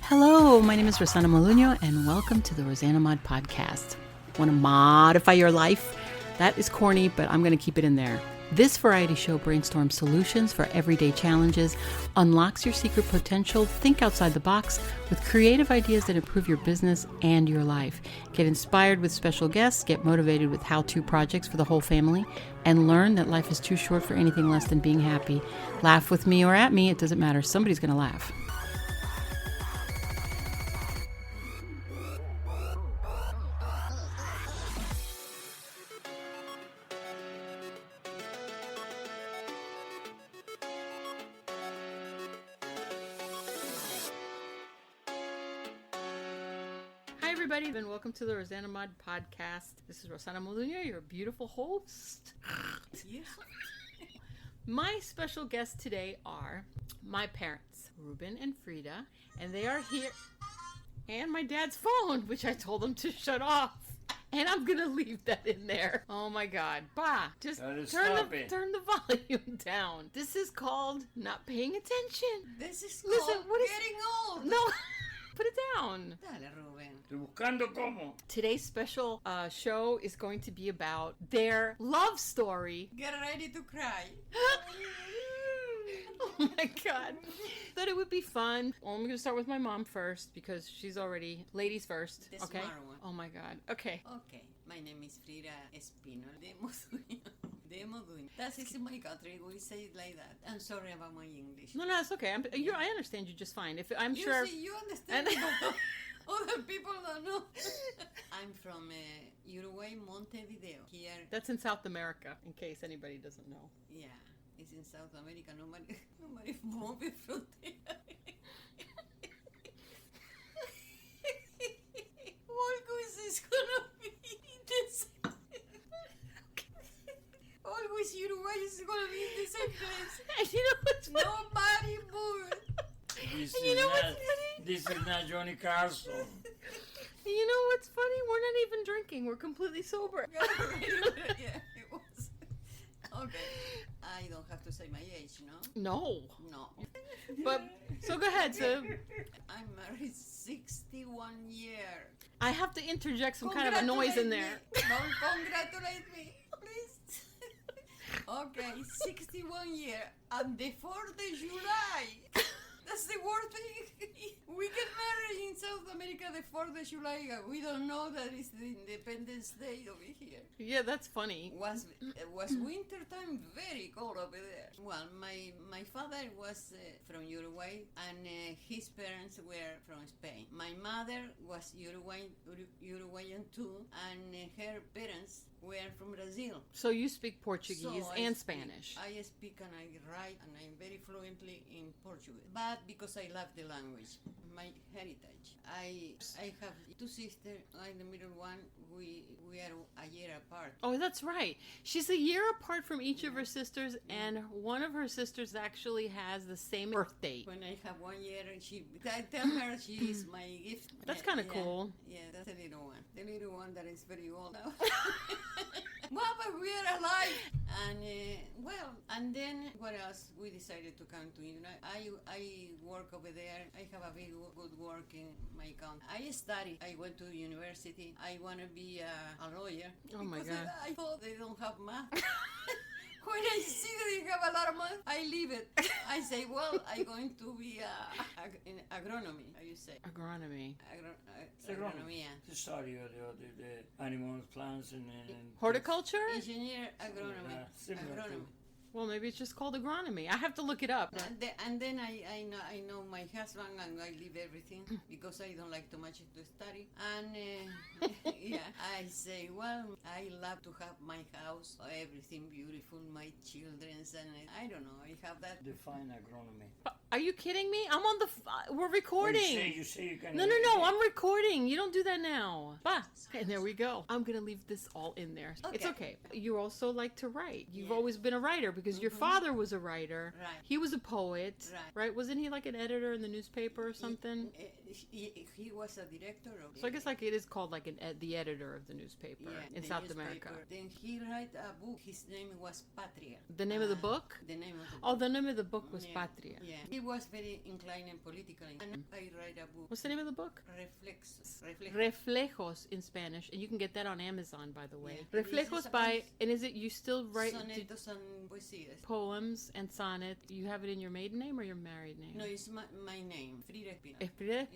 Hello, my name is Rosanamod, and welcome to the rosanamod podcast. Want to modify your life? That is corny, but I'm going to keep it in there. This variety show brainstorms solutions for everyday challenges, unlocks your secret potential, think outside the box with creative ideas that improve your business and your life. Get inspired with special guests, get motivated with how-to projects for the whole family, and learn that life is too short for anything less than being happy. Laugh with me or at me, it doesn't matter. Somebody's going to laugh. Hi everybody, and welcome to the rosanamod podcast. This is Rosanamod, your beautiful host. Yes. My special guests today are my parents, Ruben and Frida, and they are here. And my dad's phone, which I told him to shut off. And I'm gonna leave that in there. Oh my God. Bah, just turn the volume down. This is called not paying attention. This is called getting old. No, put it down. Dale, Ruben. Estoy buscando cómo. Today's special show is going to be about their love story. Get ready to cry. Oh my God. Thought it would be fun. Well, I'm going to start with my mom first because she's already ladies first. The Okay. smart one. Oh my God. Okay. Okay, my name is Frida Espino de Moduño. That is in my country. We say it like that. I'm sorry about my English. No, it's okay. I understand you just fine. If I'm You sure. see, you understand. Other people don't know. I'm from Uruguay, Montevideo. Here, That's in South America, in case anybody doesn't know. yeah, it's in South America. Nobody move from there. Always is gonna be this. Always Uruguay is gonna be in the same place. And you know what's funny? Nobody move. This is not Johnny Carson. You know what's funny? We're not even drinking. We're completely sober. Yeah, it was. Okay. I don't have to say my age, no? No. No. But, so go ahead. So I'm married 61 years. I have to interject some kind of a noise in there. Don't congratulate me, please. Okay, 61 years. And the 4th of July. That's the worst thing. We get married in South America the 4th of July. We don't know that it's the Independence Day over here. Yeah, that's funny. Was winter time, very cold over there. Well, my father was from Uruguay, and his parents were from Spain. My mother was Uruguayan too, and her parents were from Brazil. So you speak Portuguese So and I Spanish. I speak and I write, and I'm very fluently in Portuguese. But because I love the language, my heritage. I have two sisters. I'm the middle one. We are a year apart. Oh, that's right. She's a year apart from each of her sisters, and one of her sisters actually has the same birth date. When I have 1 year, and I tell her she is my gift. That's kind of cool. Yeah, that's the little one. The little one that is very old now. Well, but we are alive. And, and then what else? We decided to come to United. I work over there. I have a big good work in my country. I studied. I went to university. I want to be a lawyer. Oh my because God. I thought they don't have math. When I see that they have a lot of money, I leave it. I say, well, I'm going to be in agronomy, how you say? Agronomy. Agronomía. The study of the animals, plants, and Horticulture? Engineer agronomy. Similar to- Agronomy. Well, maybe it's just called agronomy. I have to look it up. And then I know my husband, and I leave everything because I don't like too much to study. And yeah, I say, well, I love to have my house, everything beautiful, my children's, and I don't know, I have that. Define agronomy. Are you kidding me? I'm on the. We're recording. You say you can. No, I'm recording. You don't do that now. Bah. And there we go. I'm going to leave this all in there. Okay. It's okay. You also like to write. You've Yeah. always been a writer because because your father was a writer. Right. He was a poet. Right. Wasn't he like an editor in the newspaper or something? He was a director of. So I guess like it is called like the editor of the newspaper in the South newspaper. America. Then he wrote a book. His name was Patria. The name of the book? The name of the book. Oh, the name of the book was Patria. Yeah. He was very inclined and politically. And I write a book. What's the name of the book? Reflexos. Reflejos in Spanish, and you can get that on Amazon, by the way. Yeah. Reflejos by, and is it you still write Sonetos and poesías. poems and sonnet? You have it in your maiden name or your married name? No, it's my name, Frida Espinola. Frida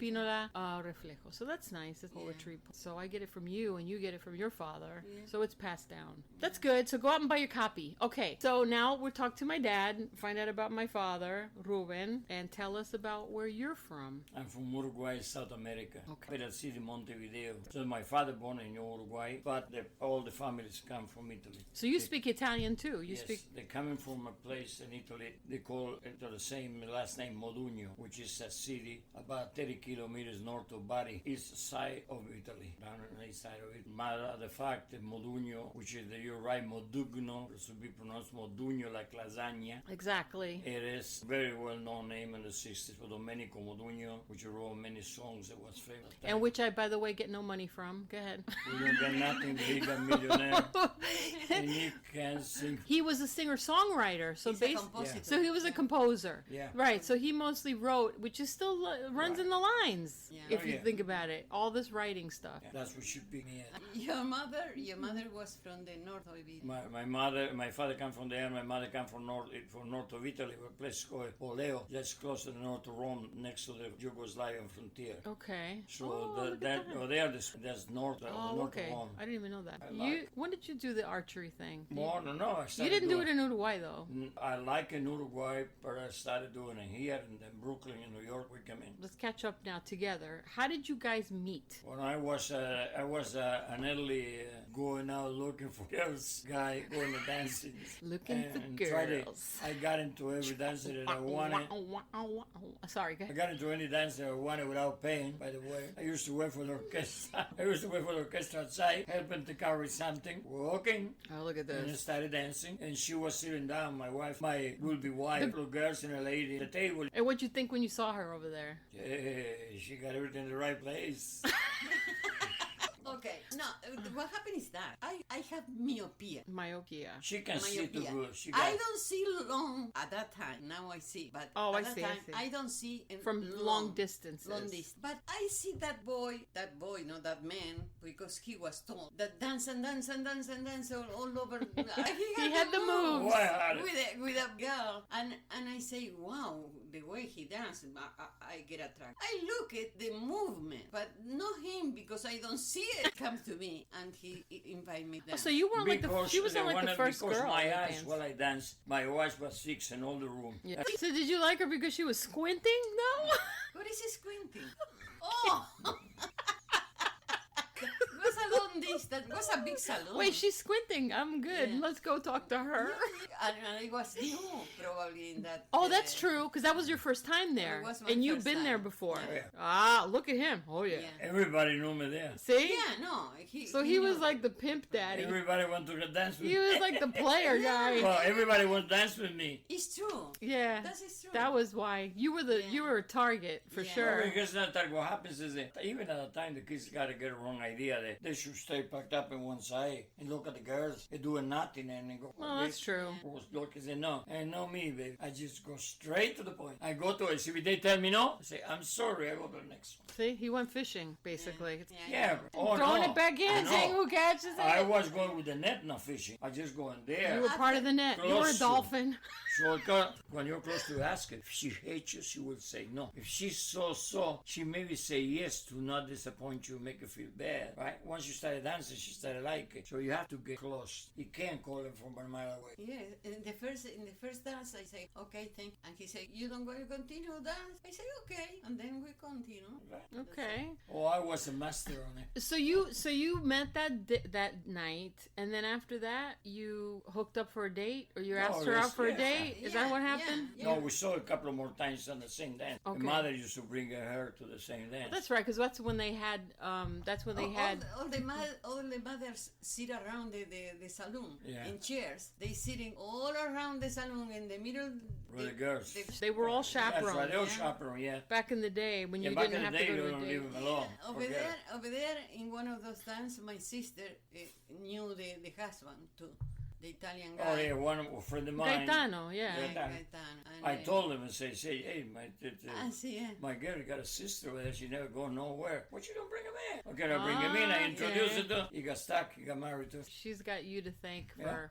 Espinola Reflejos. So that's nice. It's poetry. So I get it from you, and you get it from your father. Yeah. So it's passed down. That's good. So go out and buy your copy. Okay. So now we'll talk to my dad, find out about my father, Ruben, and tell us about where you're from. I'm from Uruguay, South America. Okay. Pero City, Montevideo. So my father born in Uruguay, but all the families come from Italy. So you speak Italian too. You Yes, speak. they're coming from a place in Italy. They call it the same last name, Modugno, which is a city about 30 kilometers north of Bari, east side of Italy, down on the east side of it. Matter of the fact, Modugno, which is you're right, Modugno, it should be pronounced Modugno like lasagna. Exactly. It is a very well-known name in the 60s for Domenico Modugno, which wrote many songs that was famous. And which I, by the way, get no money from. Go ahead. We don't get nothing, he's a millionaire. And you can sing. He was a singer-songwriter. So He's a compositor. So he was a composer. Yeah. Right. So he mostly wrote, which is still runs in the lines. Yeah. If Oh, you yeah. think about it, all this writing stuff. That's what should be me at. Your mother was from the north of Italy. My father come from there. My mother come from north of Italy, a place called Oleo, just close to the north of Rome, next to the Yugoslavian frontier. Okay. So look at that. that's north Oh, north okay. of Rome. I didn't even know that. like- When did you do the archery thing? More, no, I You started didn't do doing- it in Uruguay, though. I like in Uruguay, but I started doing it here in Brooklyn, in New York. We come in. Let's catch up now together. How did you guys meet? When I was an early going out looking for girls guy, going to dancing. Looking for girls. I got into every dance that I wanted. Sorry, go I ahead. got into any dance that I wanted without paying, by the way. I used to work for the orchestra. I used to work for the orchestra outside, helping to carry something, walking, Oh, look at and I this. started dancing. And she was sitting down, my wife, my will-be wife, little girls and a lady at the table. And what'd you think when you saw her over there? Yeah, she got everything in the right place. Okay, no, what happened is that I have myopia. Myopia. She can see too Myopia. good. She I got, don't see long at that time. Now I see, but Oh, at I that see, I time, see. I don't see From long distances. Long distance. But I see that boy, not that man, because he was tall, that dance all over. He had the moves. Wow. with a girl, and I say, wow, the way he dances, I get attracted. I look at the movement, but not him because I don't see it. Come to me, and he invite me down. So you weren't like the. She wasn't like the first because girl. my that eyes danced. while I danced, my eyes was fixed in all the room. Yeah. So did you like her because she was squinting? No. What is he squinting? Oh! It was a long distance. It was a big salon. Wait, she's squinting. I'm good. Yeah. Let's go talk to her. And I was new, probably, in that. Oh, that's true, because that was your first time there. It was my And you've first been time. there before. Yeah. Ah, look at him. Oh, yeah. Yeah. Everybody knew me there. See? Yeah, no. So he was knew. like the pimp daddy. Everybody wanted to dance with He me. was like the player guy. Well, everybody wants to dance with me. It's true. Yeah. That is true. That was why. You were you were a target, for Yeah. sure. Because what happens is that even at the time, the kids got to get a wrong idea that they should stay packed up in one side and look at the girls. They're doing nothing and they go. Well, that's true. Look, I say no, and no me, baby. I just go straight to the point. I go to it. See, if they tell me no, I say I'm sorry. I go to the next one. See? He went fishing, basically. Yeah. Oh, Throwing no. it back in, No. seeing who catches it. I was going with the net, not fishing. I just go in there. You were part of the net. You were a Close to- dolphin. So when you're close to ask her, if she hates you, she will say no. If she's so, she maybe say yes to not disappoint you, make you feel bad, right? Once you started dancing, she started liking it. So you have to get close. You can't call him from a mile away. Yeah, in the first dance, I say, okay, thank. And he said, you don't going to continue dance? I say, okay. and then we continue. Okay. Oh, I was a master on it. So you met that night, and then after that you hooked up for a date, or you asked her out for a date? Is that what happened? Yeah. No, we saw a couple of more times on the same dance. Okay. The mother used to bring her to the same dance. That's right, because that's when they had. All the mothers sit around the saloon in chairs. They sitting all around the saloon in the middle. With the girls. They were all chaperones. That's right, they were chaperone, yeah. Back in the day when you back didn't in have the to day, go they to a don't date. leave them alone. Over there, in one of those times, my sister knew the husband too, the Italian guy. Oh, yeah, one friend of mine. Gaetano, yeah. Gaetano. And, I told him and say, hey, yeah. my girl got a sister with her. She never go nowhere. What you don't bring him in? Okay, I bring him in. I introduced her to. He got stuck. He got married to. She's got you to thank Yeah.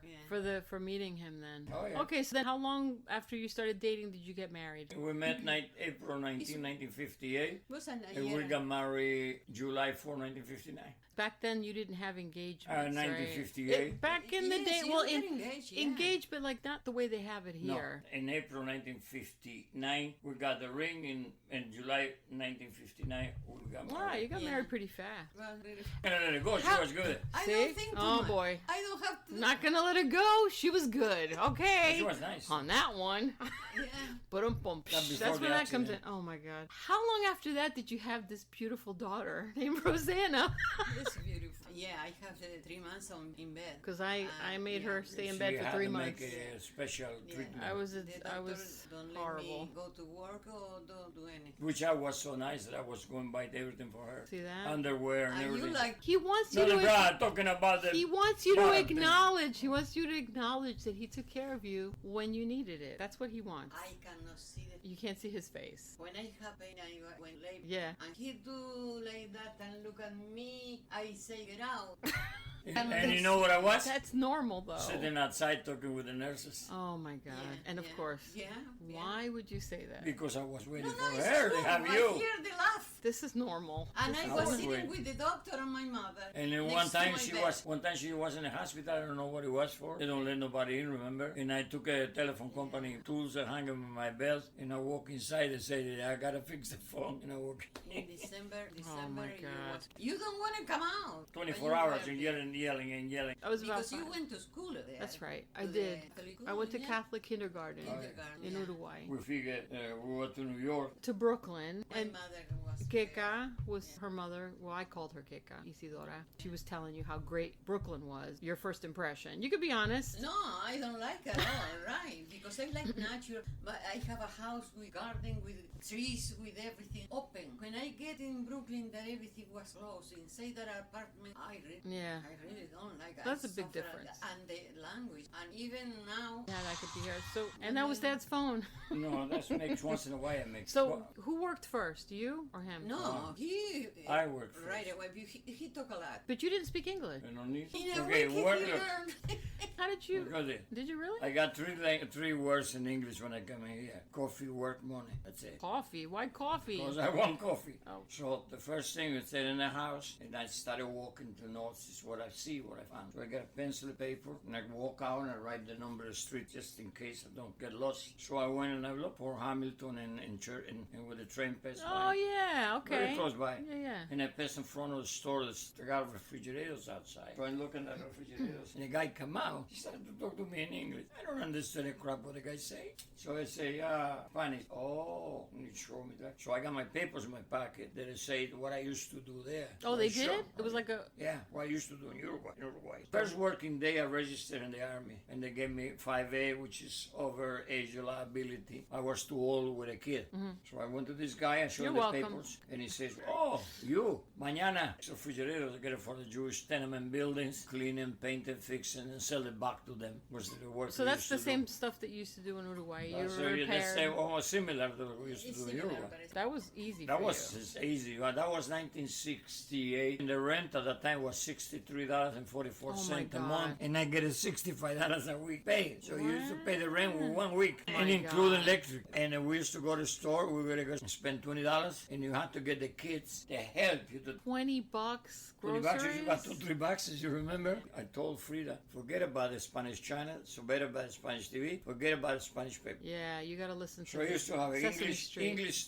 for meeting him then. Oh, yeah. Okay, so then how long after you started dating did you get married? We met April 1958. Was an And we got married July 4, 1959. Back then you didn't have engagements, 1958. right? Back in the Yes, day, you well, were engaged, yeah. engaged, but like not the way they have it here. No, in April 1959, we got the ring. In July 1959, we got married. Wow, you got Yeah. married pretty fast. Well, really. And I let it go. She was good. I See? don't think too Oh, much. boy. I don't have to. Not gonna let it go. She was good. Okay. She was nice. On that one. Yeah. Ba-dum-bum. That before That's the when that comes in. accident. Oh my God. How long after that did you have this beautiful daughter named Rosanna? It's beautiful. Yeah, I have 3 months in bed. Because I made her stay in She bed for had 3 to months. make a special treatment. I was The doctor don't horrible. let me go to work or don't do anything. Which I was so nice that I was going to buy everything for her. See that? Underwear and And everything. you like He wants you No, to. God, talking about the. He wants you to bottom thing. acknowledge. He wants you to acknowledge that he took care of you when you needed it. That's what he wants. I cannot see the. You can't see his face. When I have pain, I went late. Yeah. And he do like that and look at me. I say get out. And you know what I was? That's normal though. Sitting outside talking with the nurses. Oh my God. Yeah, And of yeah, course. Yeah. Why would you say that? Because I was waiting No, for it's her to true. have I you. hear the laugh. This is normal. And I I was was sitting waiting. with the doctor and my mother. And then next one to time my bed. she was in the hospital. I don't know what it was for. They don't let nobody in, remember? And I took a telephone company tools that hang on my belt, and I walk inside and say, I gotta fix the phone. And I walk In December, my you God. was- You don't want to come out. 24 But you hours were and there. yelling and yelling. I was about Because you 5. went to school there. That's right. I To did. the Catholic I went to yeah. Catholic kindergarten Kindergarten, in yeah. Uruguay. We figured we went to New York. To Brooklyn. My And mother was Keka was her mother. Well, I called her Keka, Isidora. She was telling you how great Brooklyn was. Your first impression. You could be honest. No, I don't like it at all, right? Because I like nature, but I have a house with garden, with trees, with everything open. When I get in Brooklyn, that everything was closed. Inside that apartment, I really don't like it. That's I a big suffer difference. And the language, and even now. Yeah, that could be her. So, and that was Dad's phone. No, that makes once in a while it makes. So, who worked first, you or him? No, he. I worked first. right away. He talk a lot. But you didn't speak English. You don't need. In a Okay, week, he work. learned. How did you? Look at it. Did you really? I got three words in English when I come in here. Coffee, work, money. That's it. Coffee. Why coffee? Because I want coffee. Oh. So the first thing I said in the house, and I started walking to notes is what I see, what I found. So I got a pencil and paper, and I walk out and I write the number of the street just in case I don't get lost. So I went and I looked for Hamilton and Church, and with the train passed Oh by. yeah. Okay. Very close by. Yeah, yeah. And I passed in front of the store. They got refrigerators outside. So I'm looking at the refrigerators. And the guy come out. He started to talk to me in English. I don't understand a crap what the guy say. So I say, Spanish. Oh, and he showed me that. So I got my papers in my pocket that say what I used to do there. Oh, So they I did show- it. It was like a. Yeah, what I used to do in Uruguay. First working day, I registered in the army, and they gave me 5A, which is over age liability. I was too old with a kid. So I went to this guy, I showed You're him the welcome. papers, and he says, oh, you, mañana, refrigerators, I get it for the Jewish tenement buildings, clean them, paint them, fix them, and sell it back to them. Was the work So we that's used the to same do. stuff that you used to do in Uruguay. You So yeah, that's repaired. almost similar to what we used to It's do in similar, Uruguay. but it's That was easy. That for was you. just easy. That was 1968. And the rent at the time was $63.44 Oh, my a God. month. And I get a $65 a week paid. So you used to pay the rent with 1 week. My and including God. electric. And we used to go to the store. We were going to go spend $20. And you had to to get the kids to help you to $20 $20 groceries. about $2-3, you remember? I told Frida, forget about the Spanish channel, forget about the Spanish TV, forget about the Spanish paper. Yeah, you got to listen to So I used to have Sesame Street. English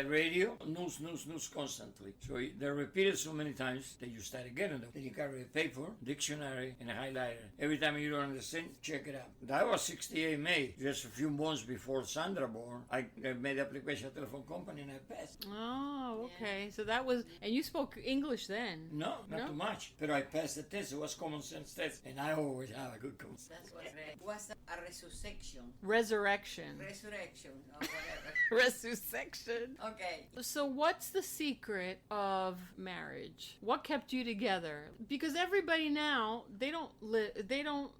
radio, news constantly. So they repeated so many times that you started getting them. Then you carry a paper, dictionary, and a highlighter. Every time you don't understand, check it out. That was 68 May, just a few months before Sandra born. I made the application at telephone company and I passed. Oh, okay. So that was, and you spoke English then? No, not too much. But I passed the test. It was common sense test, and I always have a good common sense. That's what it was. A resurrection. Resurrection. Resurrection or whatever. Resurrection. Okay. So what's the secret of marriage? What kept you together? Because everybody now, they don't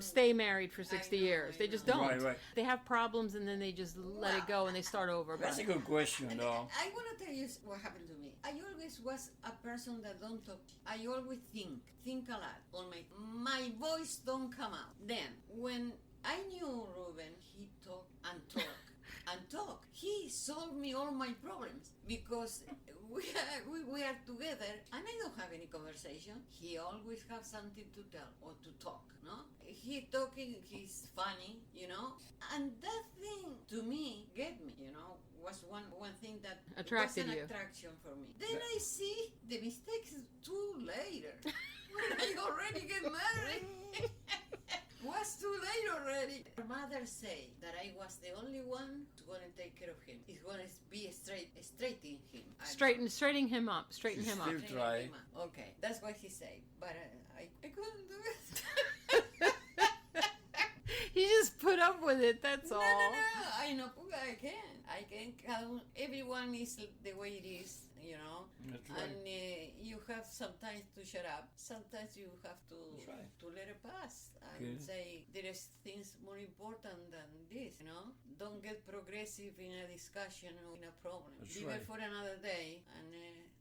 stay married for 60 I know, years. I They just know. don't. Right. They have problems and then they just let it go and they start over. That's a good question, though. I want to tell you what happened to me. I always was a person that don't talk. I always think a lot. On my voice don't come out. Then when I knew Ruben, he talked and talked and talked. He solved me all my problems because we are together and I don't have any conversation. He always have something to tell or to talk, no? He talking, he's funny, and that thing to me get me, was one thing that Attracted was an you. attraction for me. Then I see the mistakes too later when I already get married. Was too late already. Her mother say that I was the only one who's gonna take care of him. He's gonna be straightening him. Straighten him up. Straighten him up. Still try. Okay, that's what he said. But I couldn't do it. He just put up with it, that's all. No. I know I can. I can count. Everyone is the way it is, That's right. And you have sometimes to shut up. Sometimes you have to right. to let it pass and Good. say there is things more important than this. Don't get progressive in a discussion or in a problem. That's Leave right. it for another day and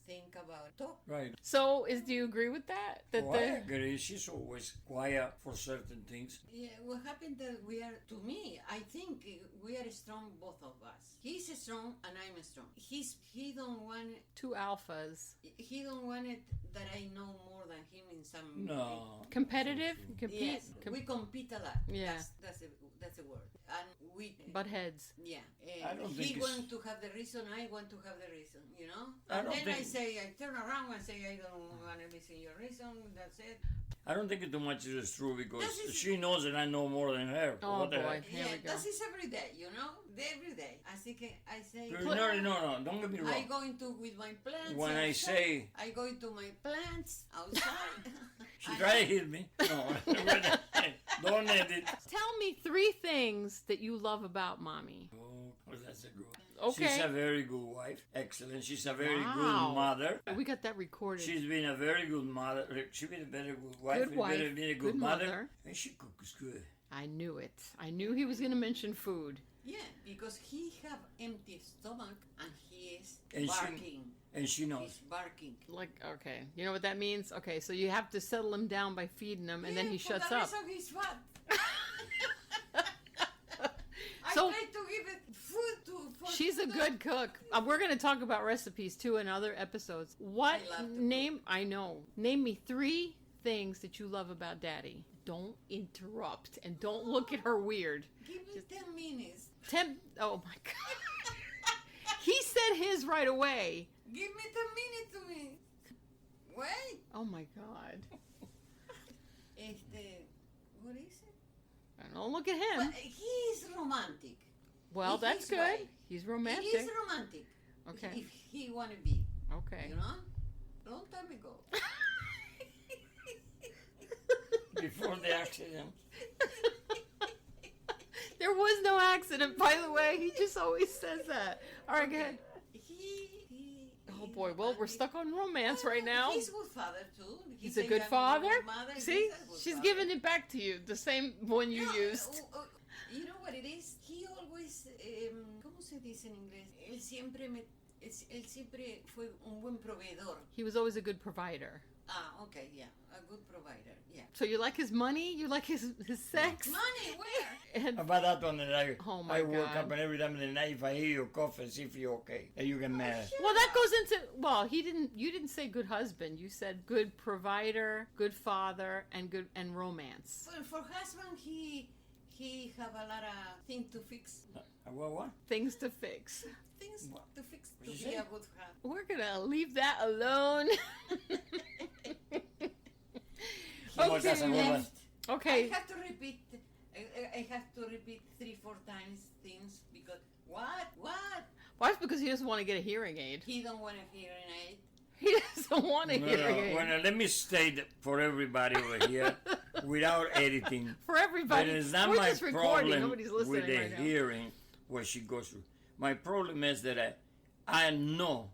think about it. Talk. Right. So, do you agree with that? That I agree. She's always quiet for certain things. Yeah, what happened that we are, to me, I think we are strong, both of us. He's strong and I'm strong. He don't want two alphas. He don't want it that I know more than him in some No. Competitive? Compete? Yes, we compete a lot. Yeah. That's a word. And we Butt heads. yeah. I don't He think wants to have the reason, I want to have the reason, I And don't then think- I turn around and say, I don't want to listen to your reason, that's it. I don't think it too much is true because That is- she knows that I know more than her. Oh, What the boy. heck? Here we go. That is every day, every day. I say, No, don't get me I wrong. go into with my plants. When I outside. say- I go into my plants outside. She tried to hit me. No, don't edit. Tell me 3 things that you love about mommy. Oh, that's a good one. Okay. She's a very good wife. Excellent. She's a very Wow. good mother. We got that recorded. She's been a very good mother. She's been a very good wife. Good wife, Been a good good mother. mother. And she cooks good. I knew it. I knew he was going to mention food. Yeah, because he have empty stomach and he is And barking. she He's knows. barking. Like, okay. You know what that means? Okay, so you have to settle him down by feeding him, and then he for shuts the up. reason he's fat. So- I try to give it food for She's a food. good cook. We're going to talk about recipes too in other episodes. What I love to name? I know. Name me 3 things that you love about Daddy. Don't interrupt and don't look at her weird. Give me 10 minutes. Oh my God. He said his right away. Give me 10 minutes to me. Wait. Oh my God. What is it? Don't look at But him. he's romantic. Well, If that's he's good. right. He's He's romantic. romantic. Okay. If he want to be, Okay. long time ago. Before the accident. There was no accident, by the way. He just always says that. All right, go ahead. Oh boy, well, we're stuck on romance right now. He's a good father too. He's a good father. See, she's giving it back to you, the same one you used. You know what it is? He always, ¿cómo se dice en inglés? Él siempre él siempre fue un buen proveedor. He was always a good provider. Ah, okay, yeah, a good provider, yeah. So you like his money? You like his sex? Money, where? And How about that one that my I work God. up and every time in the night if I hear your cough and see if you're okay. And you get mad. well, that goes into you didn't say good husband. You said good provider, good father, and romance. Well, for husband, he have a lot of things to fix. What? Things to fix. Things to fix to What'd be you say? a good husband. We're gonna leave that alone. Como casa gorda. Okay. I have to repeat. I have to repeat 3-4 times things because what? Well, that's because he doesn't want to get a hearing aid. He don't want a hearing aid. He doesn't want a hearing aid. Well, let me state for everybody over here, without editing, For everybody. but it's not We're my just recording. problem Nobody's listening with the right now. hearing what she goes through. My problem is that I know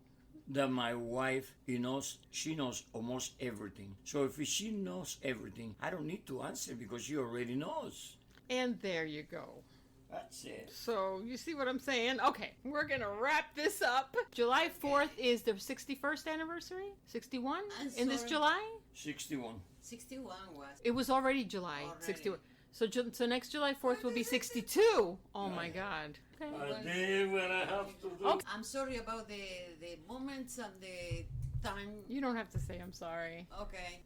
that my wife, she knows almost everything. So if she knows everything, I don't need to answer because she already knows. And there you go. That's it. So, you see what I'm saying? Okay, we're going to wrap this up. July 4th is the 61st anniversary? 61? I'm In this sorry. July? 61. 61 was. It was already July. Already. 61. So next July 4th will be 62. Oh my God. Okay. I did what I have to do. Okay. I'm sorry about the moments and the time. You don't have to say I'm sorry. Okay.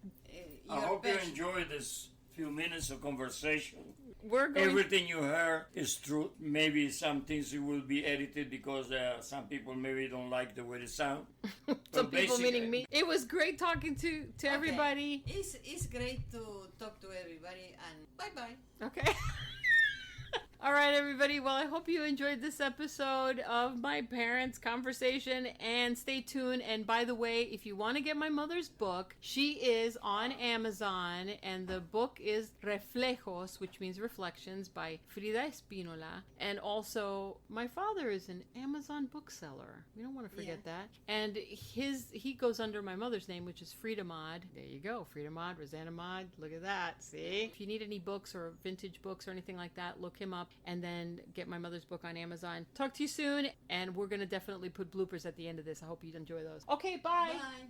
I Your hope you passion. enjoyed this few minutes of conversation. We're going Everything you heard is true. Maybe some things will be edited because some people maybe don't like the way they sound. Some But people basically- meaning me. It was great talking to Okay. everybody. It's great to talk to everybody and bye-bye. Okay. All right, everybody. Well, I hope you enjoyed this episode of my parents' conversation, and stay tuned. And by the way, if you want to get my mother's book, she is on Amazon, and the book is Reflejos, which means reflections, by Frida Espinola. And also, my father is an Amazon bookseller. We don't want to forget that. And he goes under my mother's name, which is Frida Mod. There you go, Frida Mod, Rosanna Mod. Look at that. See? If you need any books or vintage books or anything like that, look him up. And then get my mother's book on Amazon. Talk to you soon, and we're going to definitely put bloopers at the end of this. I hope you enjoy those. Okay, bye. Bye.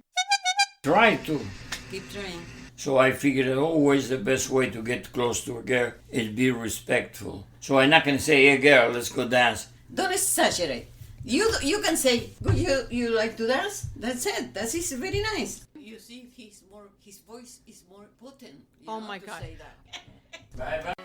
Try to. Keep trying. So I figured that always the best way to get close to a girl is be respectful. So I'm not going to say, hey girl, let's go dance. Don't exaggerate. You can say, you like to dance? That's it. That is very nice. You see, his voice is more potent. Oh my God. Say that. Bye bye.